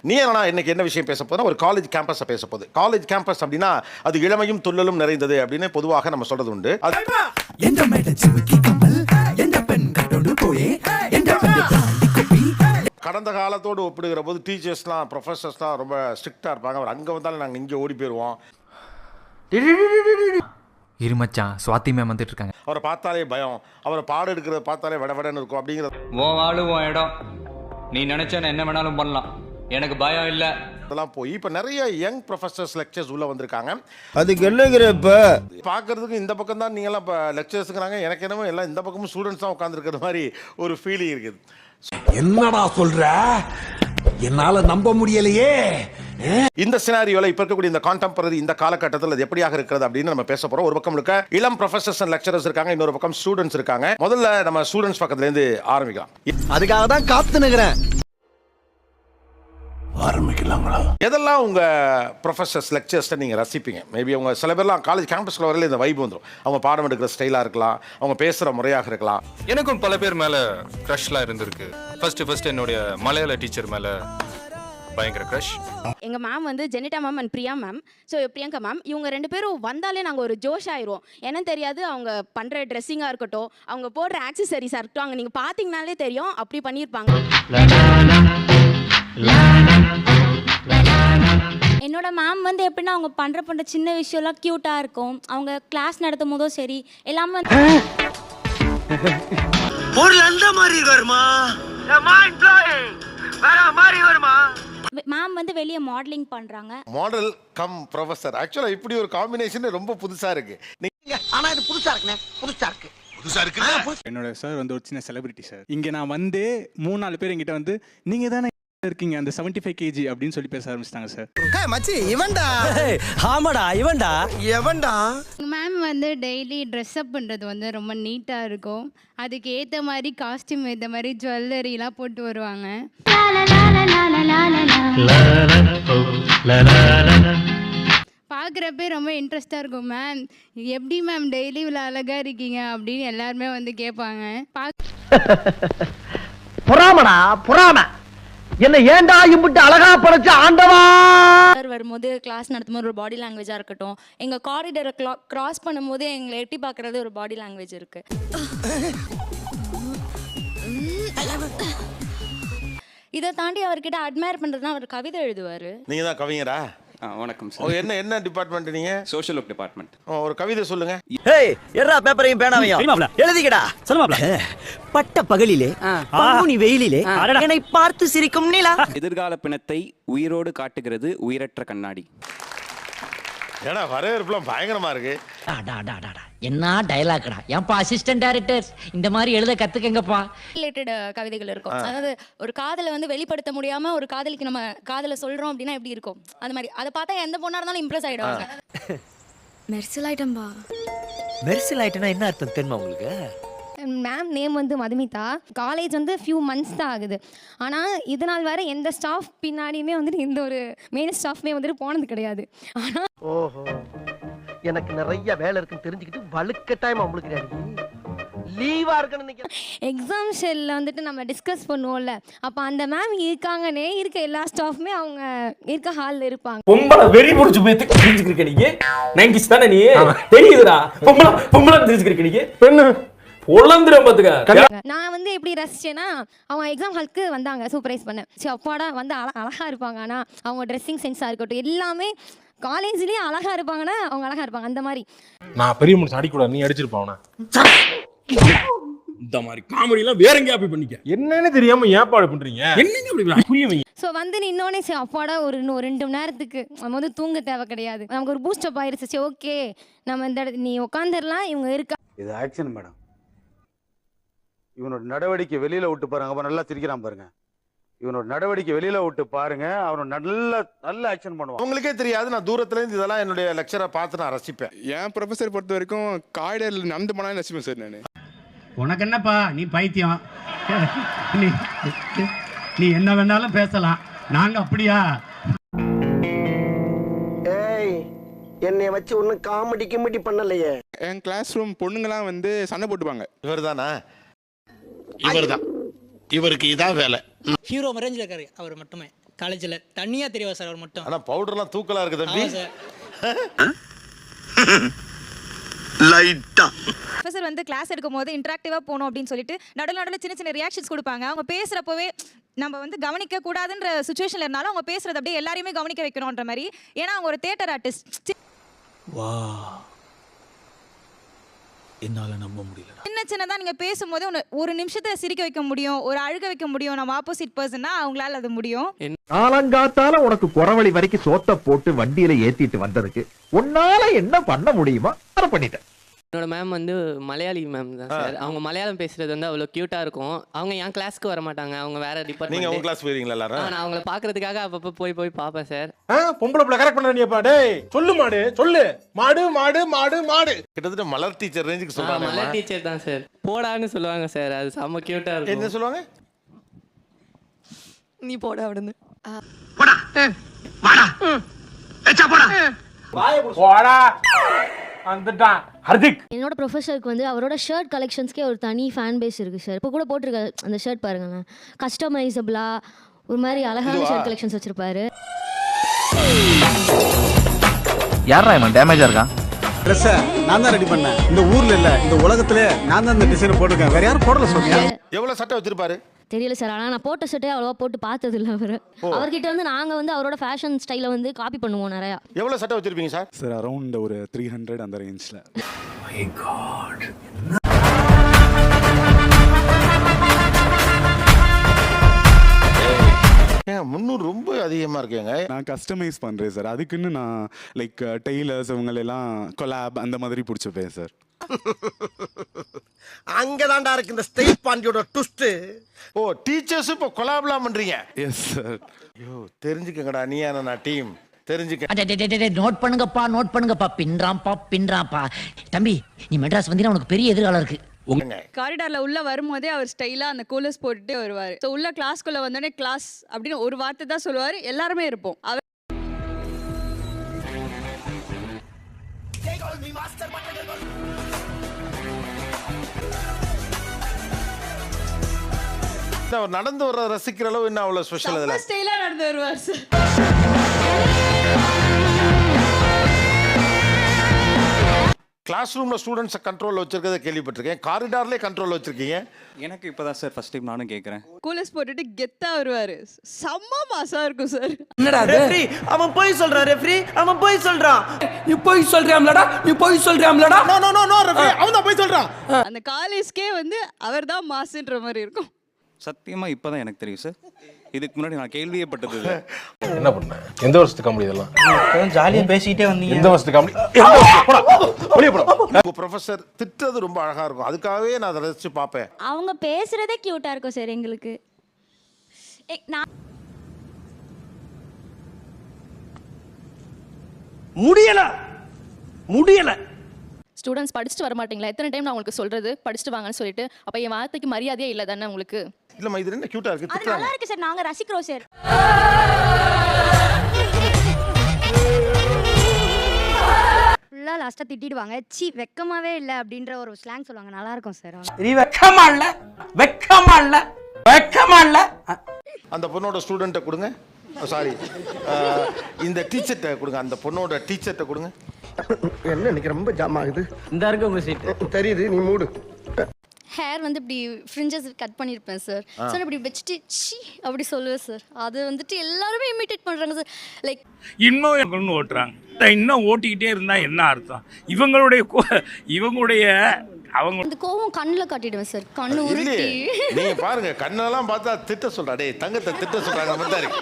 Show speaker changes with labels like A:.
A: நீ என்னன்னா இன்னைக்கு என்ன விஷயம் பேச போதுன்னா ஒரு காலேஜ் கேம்பஸை பேச போகுது. காலேஜ் கேம்பஸ் அப்படின்னா அது இளமையும் துள்ளலும் நிறைந்தது அப்படின்னு பொதுவாக நம்ம சொல்றது உண்டு. கடந்த காலத்தோடு ஒப்பிடுகிற போது டீச்சர்ஸ்லாம் ப்ரொஃபஸர்ஸ்லாம் ரொம்ப ஸ்ட்ரிக்டாக இருப்பாங்க. அவர் அங்கே வந்தாலும் நாங்கள் இங்கே ஓடி போயிடுவோம்.
B: இருமச்சான் சுவாதி மேம் வந்துட்டு இருக்காங்க.
A: அவரை பார்த்தாலே பயம், அவரை பாடம் எடுக்கிறத பார்த்தாலே வடவடன்னு இருக்கும் அப்படிங்கிறது.
C: உன் ஆளு உன் இடம், நீ நினைச்சா என்ன வேணாலும் பண்ணலாம், எனக்கு பயம் இல்லை.
A: அதெல்லாம் போய் இப்போ நிறைய யங் ப்ரொஃபஸர்ஸ் லெக்சர்ஸ் உள்ளே வந்திருக்காங்க.
D: அதுக்கு என்னங்கிற இப்போ
A: பார்க்கறதுக்கு இந்த பக்கம் தான் நீங்களாம் இப்போ லெக்சர்ஸுங்கிறாங்க. எனக்கு என்னமோ எல்லாம் இந்த பக்கமும் ஸ்டூடெண்ட்ஸ் தான் உட்காந்துருக்கிற மாதிரி ஒரு ஃபீலிங் இருக்குது.
E: என்னடா சொல்ற, என்னால நம்ப முடியலையே.
A: இந்த சினாரியோல இப்ப இருக்கக்கூடிய இந்த கான்டெம்பரரி இந்த காலகட்டத்தில் அது எப்படியாக இருக்கிறது அப்படின்னு நம்ம பேச போறோம். ஒரு பக்கம் இருக்க இளம் ப்ரொஃபசர்ஸ் அண்ட் லெக்சரர்ஸ் இருக்காங்க, இன்னொரு பக்கம் ஸ்டூடெண்ட்ஸ் இருக்காங்க. முதல்ல நம்ம ஸ்டூடெண்ட்ஸ் பக்கத்துல இருந்து ஆரம்பிக்கலாம்.
D: அதுக்காக தான் காத்து நிக்கிறேன்.
E: ஆரம்பிக்கலாங்களா?
A: எதெல்லாம் உங்க ப்ரொஃபசர்ஸ் லெக்சர்ஸ் நீங்க ரசிப்பீங்க? மேபி அவங்க சில பேர்லாம் காலேஜ் கேம்பஸ்ல வரையில இந்த வைப் வந்துடும். அவங்க பாடம் எடுக்கிற ஸ்டைலா இருக்கலாம், அவங்க பேசுற முறையாக இருக்கலாம்.
F: எனக்கும் பல பேர் மேல க்ரஷ்லாம் இருந்திருக்கு. ஃபர்ஸ்ட் என்னுடைய மலையாள டீச்சர் மேல பயங்கர க்ரஷ்.
G: எங்க மேம் வந்து Jenita ma'am and Priya ma'am. So Priyanka ma'am இவங்க 2 பேரும் வந்தாலே நாங்கள் ஒரு ஜோஷ் ஆயிடுவோம். என்னன்னு தெரியாது, அவங்க பண்ணுற ட்ரெஸ்ஸிங்காக இருக்கட்டும், அவங்க போடுற ஆக்சசரிஸாக இருக்கட்டும், அங்கே நீங்கள் பார்த்தீங்கனாலே தெரியும் அப்படி பண்ணியிருப்பாங்க.
H: என்னோட மேம் வந்து எப்படின்னா அவங்க பண்ணுற சின்ன விஷயம்லாம் க்யூட்டாக இருக்கும். அவங்க கிளாஸ் நடத்தும் போதும் சரி எல்லாமே
D: ஒரு லண்ட மாதிரி இருக்காருமா, வேற மாதிரி வருமா.
H: மேம் வந்து வெளியே மாடலிங் பண்ணுறாங்க.
A: Model come professor. ஆக்சுவலா இப்படி ஒரு காம்பினேஷன் ரொம்ப புதுசா இருக்கு.
D: ஆனா இது புதுசா இருக்குண்ணே, புதுசா இருக்கு.
I: என்னோட சார் வந்து ஒரு சின்ன செலிபிரிட்டி சார். இங்க நான் வந்து 3-4 பேர் என்கிட்ட வந்து நீங்க தானே இருக்கீங்க அந்த 75 kg அப்படின்னு சொல்லி பேச ஆரம்பிச்சிட்டாங்க சார்.
D: மச்சி இவன்டா, ஆமாடா இவன்டா, எவன்டா.
G: மேம் வந்து டெய்லி ட்ரெஸ்அப் பண்ணுறது வந்து ரொம்ப நீட்டாக இருக்கும். அதுக்கு ஏற்ற மாதிரி காஸ்டியூம் ஏற்ற மாதிரி ஜுவல்லரிலாம் போட்டு வருவாங்க. பார்க்குறப்பே ரொம்ப இன்ட்ரெஸ்டாக இருக்கும். மேம் எப்படி மேம் டெய்லி இவ்வளோ அழகாக இருக்கீங்க அப்படின்னு எல்லாருமே வந்து கேட்பாங்க.
D: புறாமடா புறாம என்ன ஏண்டா இம்புட்டு அழகா படைச்ச ஆண்டவா.
H: வரும்போது கிளாஸ் நடத்தும் ஒரு பாடி லாங்குவேஜாக இருக்கட்டும், எங்கள் காரிடரை கிராஸ் பண்ணும்போது எங்களை எட்டி பார்க்குறது ஒரு பாடி லாங்குவேஜ் இருக்கு. இதை தாண்டி அவர்கிட்ட அட்மையர் பண்ணுறதுனா அவர் கவிதை எழுதுவார்.
A: நீங்க தான் கவிஞரா?
C: வணக்கம் சார்.
A: என்ன டிபார்ட்மெண்ட் நீங்க?
C: Social work department.
A: ஒரு கவிதை சொல்லுங்க.
D: ஏய் எறா பேப்பரையும் பேனாவையும் எழுதிக்கடா. சொல்லுமாப்ல. பட்ட பகலிலே பங்குனி வெயிலிலே என்னை பார்த்து சிரிக்கும் நிலா.
C: எதிர்கால பிணத்தை உயிரோடு காட்டுகிறது உயிரற்ற கண்ணாடி.
A: ஏடா வரவேற்புலாம் பயங்கரமா இருக்கு.
J: என்ன டயலாக்டா? ஏன்பா அசிஸ்டன்ட் டைரக்டர் இந்த மாதிரி எழுத கத்துக்கங்கப்பா.
H: ரிலேட்டட் கவிதைகள் இருக்கும். அதாவது ஒரு காதலை வந்து வெளிப்படுத்த முடியாம ஒரு காதலிக்கு நம்ம காதலை சொல்றோம் அப்படின்னா எப்படி இருக்கும், அந்த மாதிரி. அதை பார்த்தா எந்த பொண்ணா இருந்தாலும் இம்ப்ரெஸ் ஆயிடுவாங்க.
G: மெர்சல் ஐட்டம்பா.
D: மெர்சில் ஆயிட்டனா என்ன அர்த்தம் தெரியுமா உங்களுக்கு?
G: மேம் நேம் வந்து மதுமிதா. காலேஜ் வந்து ஃபியூ மந்த்ஸ் தான் ஆகுது. ஆனால் இதனால் வரை எந்த ஸ்டாஃப் பின்னாடியுமே வந்துட்டு எந்த ஒரு மெயின் ஸ்டாஃப்மே வந்துட்டு போனது கிடையாது. ஆனால்
D: ஓஹோ, எனக்கு நிறைய வேலை இருக்குன்னு தெரிஞ்சுக்கிட்டு வழுக்க டைம் உங்களுக்கு லீவா இருக்குன்னு நினைக்கிறேன்.
G: எக்ஸாம் ஷெல்ல வந்துட்டு நம்ம டிஸ்கஸ் பண்ணுவோம்ல, அப்போ அந்த மேம் இருக்காங்கன்னே இருக்க எல்லா ஸ்டாஃப்மே அவங்க இருக்க ஹாலில் இருப்பாங்க.
E: பொம்பளை வெறி முடிச்சு போய் தெரிஞ்சுக்கிருக்க நீங்க 90s தானே நீ தெரியுதுடா. பொம்பளை தெரிஞ்சுக்கிருக்க நீங்க பெண்ணு பொழந்துரும் பாத்துக்க.
G: நான் வந்து எப்படி ரசிச்சேன்னா, அவங்க எக்ஸாம் ஹாலுக்கு வந்தாங்க சூப்பரைஸ் பண்ண. சரி அப்பாடா வந்து அழகா இருப்பாங்க. ஆனால் அவங்க ட்ரெஸ்ஸிங் சென்ஸாக இருக்கட்டும் எல்லாமே காலேஜ்லேயே அழகா இருப்பாங்கன்னா அவங்க அழகா இருப்பாங்க. அந்த மாதிரி
E: நான் பெரிய மனுஷன் அடிக்கூடாது, நீ அடிச்சிருப்பாவன. இந்த மாதிரி காமெடி எல்லாம் வேற எங்கேயா போய் பண்ணிக்க. என்னன்னு தெரியாம ஏற்பாடு பண்றீங்க, என்னங்க அப்படி புரியவீங்க.
G: ஸோ வந்து இன்னொன்னே சரி அப்பாடா இன்னும் 2 மணி நேரத்துக்கு நம்ம வந்து தூங்க தேவை கிடையாது, நமக்கு ஒரு பூஸ்டப் ஆயிருச்சு. சரி ஓகே நம்ம இந்த நீ உட்காந்துடலாம். இவங்க இருக்கா
I: இது ஆக்ஷன் மேடம். இவனோட நடவடிக்கை வெளியில விட்டு பாருங்க. அப்ப நல்லா சிரிக்கிறான் பாருங்க. இவனோட நடவடிக்கை வெளியில விட்டு பாருங்க, அவன் நல்ல ஆக்ஷன் பண்ணுவான்.
A: உங்களுக்கே தெரியாது, நான் தூரத்துல இருந்து இதெல்லாம் என்னுடைய லெக்சரை பார்த்து நான் ரசிப்பேன்.
F: என் ப்ரொஃபசர் பொறுத்த வரைக்கும் காய்டல் நடந்து போனாலும் ரசிப்பேன் சார் நான்.
J: உனக்கு என்னப்பா நீ பைத்தியம்? நீ என்ன வேணாலும் பேசலாம், நாங்க அப்படியா?
D: ஏய் என்னைய வச்சு ஒன்னும் காமெடி கிமெடி பண்ணலையே.
F: என் கிளாஸ் ரூம் பொண்ணுங்கலாம் வந்து சண்டை போட்டுப்பாங்க.
A: இவர் தானா? இவர் தான். இவருக்கு இதான் வேலை.
J: ஹீரோ ரேஞ்சில் இருக்காரு அவர் மட்டுமே.
D: காலேஜில் தண்ணியாக தெரியும் சார் அவர் மட்டும்.
A: ஆனா பவுடர்லாம் தூக்கலா இருக்கு தம்பி.
D: சார்
K: லைட்டா
H: ப்ரொஃபசர் வந்து கிளாஸ் எடுக்கும் போது இன்டராக்டிவாக போகணும் அப்படின்னு சொல்லிட்டு நடுவில் சின்ன சின்ன ரியாக்ஷன்ஸ் கொடுப்பாங்க. அவங்க பேசுகிறப்பவே நம்ம வந்து கவனிக்க கூடாதுன்ற சுச்சுவேஷனில் இருந்தாலும் அவங்க பேசுறது அப்படியே எல்லாரையுமே கவனிக்க வைக்கணுன்ற மாதிரி. ஏன்னா அவங்க ஒரு தியேட்டர் ஆர்டிஸ்ட்.
D: வா, என்னால நம்ப முடியல.
H: சின்னதாக நீங்கள் பேசும்போது ஒரு நிமிஷத்தை சிரிக்க வைக்க முடியும், ஒரு அழுக வைக்க முடியும். நம்ம ஆப்போசிட் பர்சன்னா அவங்களால அது முடியும்.
K: காலங்காத்தால உனக்கு குறவழி வரைக்கும் சோத்த போட்டு வண்டியில ஏத்திட்டு வந்ததுக்கு உன்னால என்ன பண்ண முடியுமா அதை பண்ணிட்டேன்.
J: என்னோட மேம் வந்து மலையாளி மேம் தான் சார். அவங்க மலையாளம் பேசுறது வந்து அவ்வளோ கியூட்டா இருக்கும். அவங்க என் கிளாஸ்க்கு வர மாட்டாங்க, அவங்க வேற
A: நீங்க
J: டிபார்ட்மெண்ட்.
A: உங்க கிளாஸ் போறீங்களா எல்லாரும்?
J: நான் அவங்கள பாக்குறதுக்காக அப்பப்போ போய் பாப்பேன் சார்.
E: பொம்பளை பிள்ளை கரெக்ட் பண்ண நீப்பா. டேய் சொல்லு மாடு, சொல்லு மாடு மாடு மாடு மாடு.
A: கிட்டத்தட்ட மலர் டீச்சர் ரேஞ்சுக்கு சொல்றாங்க.
J: மலர் டீச்சர் தான் சார். போடான்னு சொல்லுவாங்க சார். அது செம்ம கியூட்டா இருக்கும்.
A: என்ன சொல்லுவாங்க?
H: நீ போட அப்படின்னு.
K: போடா வாடா ஏச்சா போடா
E: போடா வந்துட்டான் ஹர்திக்.
H: என்னோட ப்ரொஃபஸருக்கு வந்து அவரோட ஷர்ட் கலெக்ஷன்ஸ்க்கே ஒரு தனி ஃபேன் பேஸ் இருக்குது சார். இப்போ கூட போட்டிருக்க அந்த ஷர்ட் பாருங்களேன், கஸ்டமைசபிளாக ஒரு மாதிரி அழகான ஷர்ட் கலெக்ஷன்ஸ் வச்சுருப்பாரு.
B: யாரா இவன் டேமேஜா இருக்கான்?
I: ட்ரெஸ்ஸை நான் தான் ரெடி பண்ணேன். இந்த ஊர்ல இல்ல, இந்த உலகத்துல நான் தான் இந்த டிசைன் போட்டிருக்கேன். வேற யாரும் போடல சொல்லியா?
A: எவ்வளவு சட்டை வச்சிருப்பாரு?
H: தெரியல சார், ஆனால் நான் போட்ட ஷர்ட்டே அவ்வளோவா போட்டு பார்த்தது இல்லை. அவர்கிட்ட வந்து நாங்கள் வந்து அவரோட ஃபேஷன் ஸ்டைலை வந்து காப்பி பண்ணுவோம் நிறையா.
A: எவ்வளவு சட்டை வச்சிருப்பீங்க சார்?
I: சார் அரௌண்ட் ஒரு 300 அந்த ரேஞ்ச்ல. My God.
A: ஏன் 300 ரொம்ப அதிகமா இருக்கேங்க.
I: நான் கஸ்டமைஸ் பண்றேன் சார். அதுக்குன்னு நான் லைக் டெய்லர்ஸ் இவங்களெல்லாம் கொலாப் அந்த மாதிரி பிடிச்சிப்பேன் சார்.
K: அங்கதான்டா இருக்கு இந்த ஸ்டைல் பாண்டியோட ட்விஸ்ட்.
A: ஓ, டீச்சர்ஸ் இப்போ கொலாபலாம் பண்றீங்க?
I: Yes sir.
A: ஐயோ, தெரிஞ்சுக்கங்கடா, நீ நான் டீம் தெரிஞ்சுக்க.
J: நோட் பண்ணுங்கப்பா. பின்றாம்பா. தம்பி, நீ மெட்ராஸ் வந்தீங்கன்னா உனக்கு பெரிய எதிர்காலம் இருக்கு.
H: காரிடாரில் உள்ள வரும்போதே அவர் ஸ்டைலாக அந்த கூலர்ஸ் போட்டுட்டே வருவார். ஸோ உள்ள கிளாஸ்க்குள்ளே வந்தோடனே கிளாஸ் அப்படின்னு ஒரு வார்த்தை தான் சொல்லுவார். எல்லாருமே இருப்போம். அவர்
A: அவர் நடந்து வர ரசிக்கிற அளவு என்ன அவ்வளவு ஸ்பெஷல்? அதுல
H: ஸ்டைலா நடந்து வருவார் சார்.
A: கிளாஸ் ரூம்ல ஸ்டூடெண்ட்ஸை கண்ட்ரோல் வச்சிருக்கதை கேள்விப்பட்டிருக்கேன். காரிடார்லேயே கண்ட்ரோல் வச்சிருக்கீங்க.
I: எனக்கு இப்பதான் சார் ஃபர்ஸ்ட் டைம் நானும் கேட்கறேன்.
H: கூலர்ஸ் போட்டுட்டு கெத்தா வருவாரு. செம்ம மாசா இருக்கும் சார்.
D: என்னடா ரெஃப்ரி அவன் போய் சொல்றான். ரெஃப்ரி அவன் போய் சொல்றான்.
E: நீ போய் சொல்றியாம்லடா, நீ போய் சொல்றியாம்லடா.
K: No no no no referee அவன் தான் போய் சொல்றான்.
H: அந்த காலேஜ்க்கே வந்து அவர் தான் மாசுன்ற மாதிரி இருக்கும்.
I: சத்தியமா இப்பதான் எனக்கு தெரியும் சார். இதுக்கு முன்னாடி நான் கேள்வியே பட்டது இல்லை.
E: என்ன பண்ண? எந்த வருஷத்து காமெடி இதெல்லாம்?
D: ஜாலியாக பேசிக்கிட்டே வந்தீங்க.
E: எந்த வருஷத்து காமெடி?
A: உங்க ப்ரொஃபசர் திட்டுறது ரொம்ப அழகா இருக்கும். அதுக்காகவே நான் அதை ரசிச்சு பார்ப்பேன்.
H: அவங்க பேசுறதே கியூட்டா இருக்கும் சார் எங்களுக்கு.
K: முடியல.
H: ஸ்டூடெண்ட்ஸ் படிச்சுட்டு வர மாட்டீங்களா? எத்தனை டைம் நான் உங்களுக்கு சொல்றது படிச்சுட்டு வாங்கன்னு சொல்லிட்டு. அப்ப என் வார்த்தைக்கு மரியாதையே இல்லை தானே உங்களுக்கு?
A: இல்லம்மா, இது என்ன கியூட்டா இருக்கு.
H: அது நல்லா இருக்கு சார், நாங்க ரசிக்கிறோம் சார். ஃபுல்லா லாஸ்டா திட்டிடுவாங்க. சீ வெக்கமாவே இல்லை அப்படின்ற ஒரு ஸ்லாங் சொல்லுவாங்க. நல்லா இருக்கும் சார்.
D: நீ வெக்கமா இல்ல, வெக்கமா இல்ல, வெக்கமா இல்ல.
A: அந்த பொண்ணோட ஸ்டூடெண்ட்டை கொடுங்க. சாரி, இந்த டீச்சர்ட்ட கொடுங்க. அந்த பொண்ணோட டீச்சர்ட்ட கொடுங்க.
K: என்ன இன்னைக்கு ரொம்ப ஜாம் ஆகுது.
D: இந்த இருக்கு உங்க சீட்.
K: தெரியுது, நீ மூடு.
H: ஹேர் வந்து இப்படி ஃப்ரிஞ்சஸ் கட் பண்ணியிருப்பேன் சார். சார் இப்படி வச்சுட்டு சி அப்படி சொல்லுவேன் சார். அது வந்துட்டு எல்லாருமே இமிட்டேட் பண்ணுறாங்க சார். லைக்
K: இன்னும் ஓட்டுறாங்க. இன்னும் ஓட்டிக்கிட்டே இருந்தா என்ன அர்த்தம்? இவங்களுடைய அவங்க
H: அந்த கோவம் கண்ணில் காட்டிடுவேன் சார். கண்ணு
A: இல்லையே,
H: உருட்டி
A: நீங்க பாருங்க, கண்ணெல்லாம் பார்த்தா திட்ட சொல்றா. டேய் தங்கத்தை திட்ட சொல்றாங்க மாதிரி தான் இருக்கு.